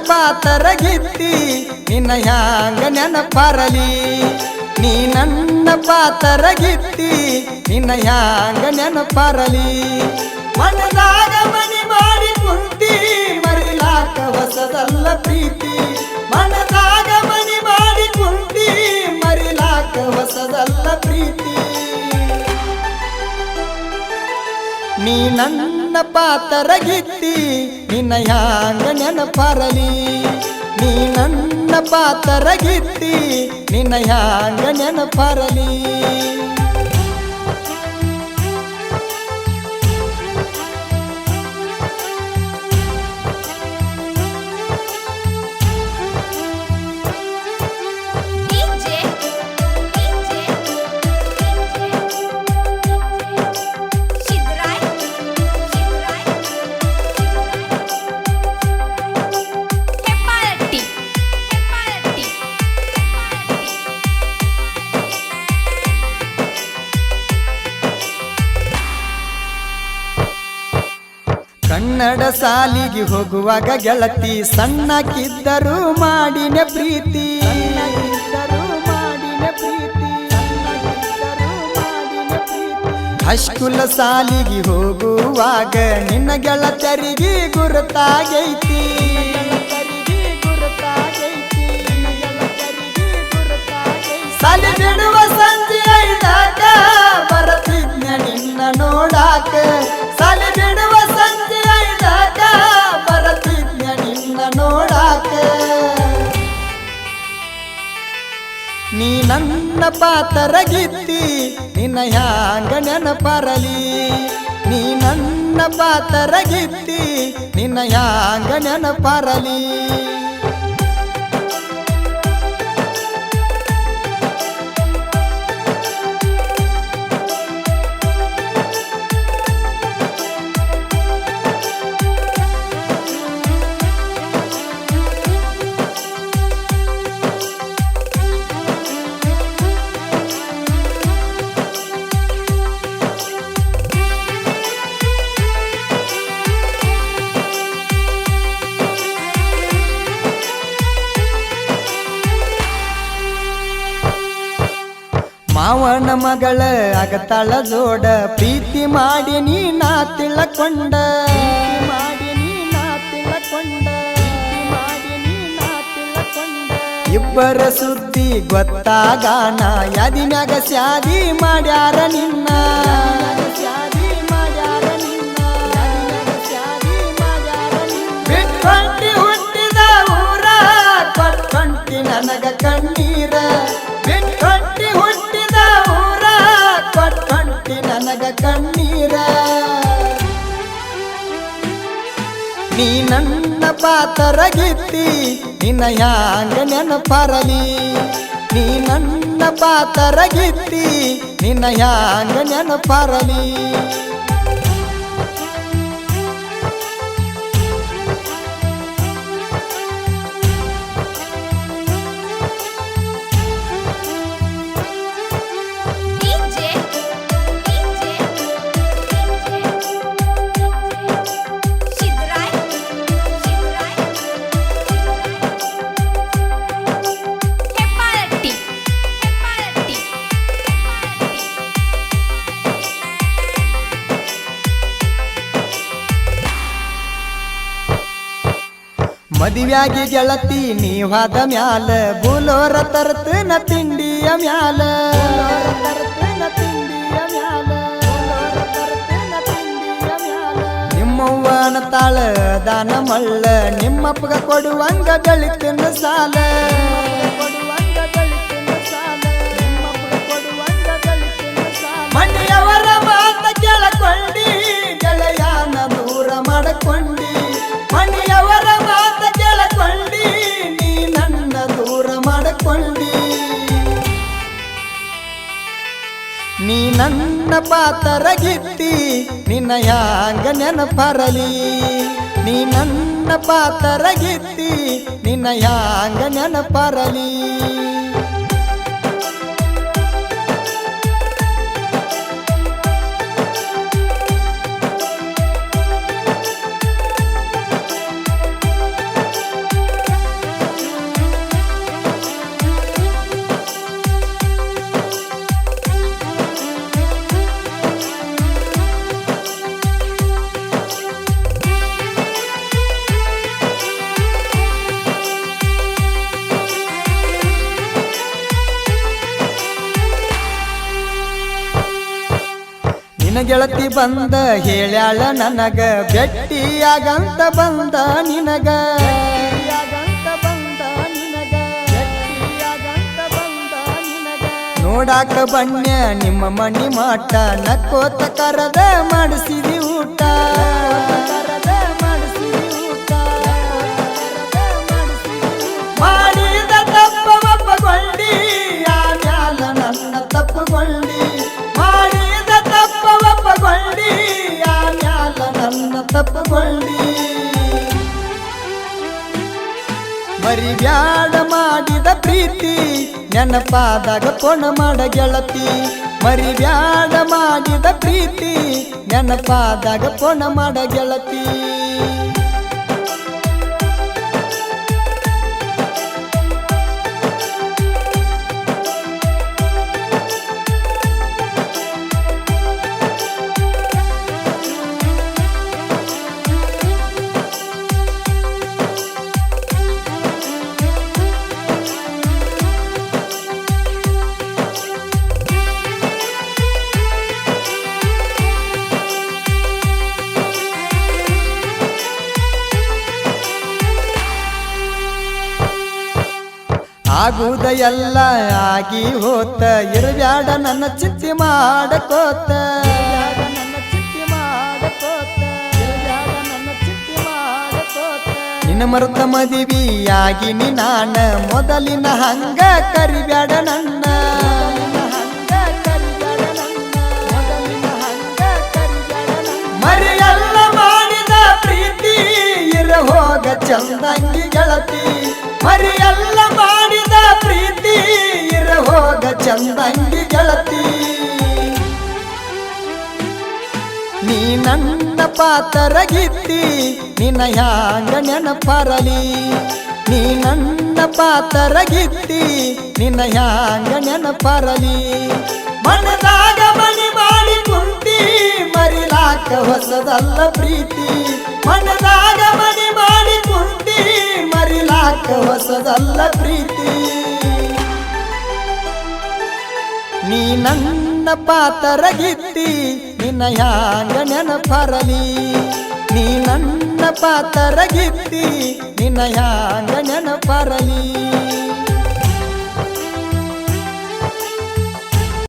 ಪಾತರಗಿತ್ತಿ ನಿನ್ನ ಹ್ಯಾಂಗ ನೆನಪರಲಿ ನೀ ನನ್ನ ಪಾತರಗಿತ್ತಿ ನಿನ್ನ ಹ್ಯಾಂಗ ನೆನಪರಲಿ ಮನದಾಗ ಮನಿ ಮಾಡಿ ಕುಂತಿ ಮರಿಲಾಕ ಹೊಸದಲ್ಲ ಪ್ರೀತಿ ಮನದಾಗ ಮನಿ ಮಾಡಿ ಕುಂತಿ ಮರಿಲಾಕ ಹೊಸದಲ್ಲ ಪ್ರೀತಿ ನೀ ನನ್ನ ಪಾತರಗಿತ್ತಿ ನಿನ್ನ ಹ್ಯಾಂಗ ನೆನಪರಲಿ ನೀ ನನ್ನ ಪಾತರಗಿತ್ತಿ ನಿನ್ನ ಹ್ಯಾಂಗ ನೆನಪರಲಿ ಕನ್ನಡ ಸಾಲಿಗೆ ಹೋಗುವಾಗ ಗೆಳತಿ ಸಣ್ಣಕ್ಕಿದ್ದರೂ ಮಾಡಿನ ಪ್ರೀತಿ ಹೈಸ್ಕೂಲ್ ಸಾಲಿಗೆ ಹೋಗುವಾಗ ನಿನ್ನ ಗೆಳತರಿಗೆ ಗುರುತಾಗೈತಿ ಸಾಲಿ ಬಿಡುವ ಸಂಜೆ ಐದಾಗ ಬರತಿದ್ನ ನಿನ್ನ ನೋಡಾಕ ಸಾಲಿ ಬಿಡುವ ಸಂಜೆ ಐದಾಗ ಬರತಿದ್ನ ನಿನ್ನ ನೋಡಾಕ ನೀ ನನ್ನ ಪಾತರಗಿತ್ತಿ ನಿನ್ನ ಹ್ಯಾಂಗ ನೆನಪರಲಿ ನೀ ನನ್ನ ಪಾತರಗಿತ್ತಿ ನಿನ್ನ ಹ್ಯಾಂಗ ನೆನಪರಲಿ ಮಾವನ ಮಗಳ ಆಗತಾಳ ಜೋಡ ಪ್ರೀತಿ ಮಾಡಿ ನೀನಾ ತಿಳಕೊಂಡ ಇಬ್ಬರ ಸುದ್ದಿ ಗೊತ್ತಾಗಾನ ಯಾದಿನ್ಯಾಗ ಸ್ಯಾದಿ ಮಾಡ್ಯಾರ ನಿನ್ನ ಬಿಟ್ಕೊಂಡಿ ಹುಟ್ಟಿದ ಊರ ಕೊಟ್ಕೊಂಡಿ ನನಗ ಕಣ್ಣೀರ ಬಿಟ್ಕೊಂಡಿ ಹುಟ್ಟಿದ ಊರ ಕೊಟ್ಕೊಂಡಿ ನನಗ ಕಣ್ಣೀರ ನೀ ನನ್ನ ಪಾತರಗಿತ್ತಿ ನಿನ್ನ ಹ್ಯಾಂಗ ನೆನಪರಲಿ ನೀ ನನ್ನ ಪಾತರಗಿತ್ತಿ ನಿನ್ನ ಹ್ಯಾಂಗ ನೆನಪರಲಿ ಮದುವ್ಯಾಗಿ ಗೆಳತಿ ನೀವಾದ ಮ್ಯಾಲ ಬುಲೋರ ತರ್ತನ ತಿಂಡಿಯ ಮ್ಯಾಲ ನಿಮ್ಮವ್ವನ ತಾಳ ದಾನ ಮಳ್ಳ ನಿಮ್ಮಪ್ಪಗ ಕೊಡುವಂಗ ಗಳಿತಿನ ಸಾಲ ಮನೆಯವರ ಮಾತ ಕೇಳಕೊಂಡಿ ಗೆಳೆಯನ ದೂರ ಮಾಡಕೊಂಡಿ ಮನೆಯವರ ಮಾತ ಕೇಳಕೊಂಡಿ ನೀ ನನ್ನ ದೂರ ಮಾಡಕೊಂಡಿ ನೀ ನನ್ನ ಪಾತರಗಿತ್ತಿ ನಿನ್ನ ಹ್ಯಾಂಗ ನೆನಪರಲಿ ನೀ ನನ್ನ ಪಾತರಗಿತ್ತಿ ನಿನ್ನ ಹ್ಯಾಂಗ ನೆನಪರಲಿ ನಿನ್ನ ಗೆಳತಿ ಬಂದ ಹೇಳ್ಯಾಳ ನನಗ ಭೆಟ್ಟಿಯಾಗಂತ ಬಂದ ನಿನಗ ನೋಡಾಕ ಬಣ್ಣ ನಿಮ್ಮ ಮಣಿ ಮಾಟ ನಕ್ಕೋತ ಕರದ ಮಾಡಿಸಿದಿ ಊಟ ಮಾಡಿದ ತಪ್ಪ ಒಪ್ಪಗೊಂಡಿ ಆಮ್ಯಾಲ ನನ್ನ ತಪ್ಪುಗೊಂಡಿ ಮಾಡಿದ ತಪ್ಪ ಒಪ್ಪಗೊಂಡಿ ಆಮ್ಯಾಲ ನನ್ನ ತಪ್ಪುಗೊಂಡಿ ಮರಿಬ್ಯಾಡ ಮಾಡಿದ ಪ್ರೀತಿ ನೆನಪಾದಾಗ ಪೊಣ ಮಾಡ ಗೆಳತಿ ಮರಿಬ್ಯಾಡ ಮಾಡಿದ ಪ್ರೀತಿ ನೆನಪಾದಾಗ ಪೊಣ ಮಾಡ ಗೆಳತಿ ಆಗುದ ಎಲ್ಲ ಆಗಿ ಹೋತ ಇರಬ್ಯಾಡ ನನ್ನ ಚಿಂತೆ ಮಾಡಕೋತ ನಿನ್ನ ಮರುತ ಮದುವೆಯಾಗಿ ನಾನ ಮೊದಲಿನ ಹಂಗ ಕರಿಬ್ಯಾಡ ನನ್ನ ಮರಿಯಲ್ಲ ಮಾಡಿದ ಪ್ರೀತಿ ಇರ ಹೋಗ ಚಂದಂಗಿ ಗೆಳತಿ ಮರಿಯಲ್ಲ ಮಾಡಿದ ಪ್ರೀತಿ ಇರ ಹೋಗ ಚಂದಂಗಿ ಗೆಳತಿ ನೀ ನನ್ನ ಪಾತರಗಿತ್ತಿ ನಿನ್ನ ಹ್ಯಾಂಗ ನೆನಪರಲಿ ನೀ ನನ್ನ ಪಾತರಗಿತ್ತಿ ನಿನ್ನ ಹ್ಯಾಂಗ ನೆನಪರಲಿ ಮನದಾಗ ಮನಿ ಮಾಡಿ ಕುಂತಿ ಮರಿಲಾಕ ಹೊಸದಲ್ಲ ಪ್ರೀತಿ ಮನದಾಗ ಮನಿ ಮಾಡಿ ಕುಂತಿ ಮರಿಲಾಕ ಹೊಸದಲ್ಲ ಪ್ರೀತಿ ನೀ ನನ್ನ ಪಾತರಗಿತ್ತಿ ನಿನ್ನ ಹ್ಯಾಂಗ ನೆನಪರಲಿ ನೀ ನನ್ನ ಪಾತರಗಿತ್ತಿ ನಿನ್ನ ಹ್ಯಾಂಗ ನೆನಪರಲಿ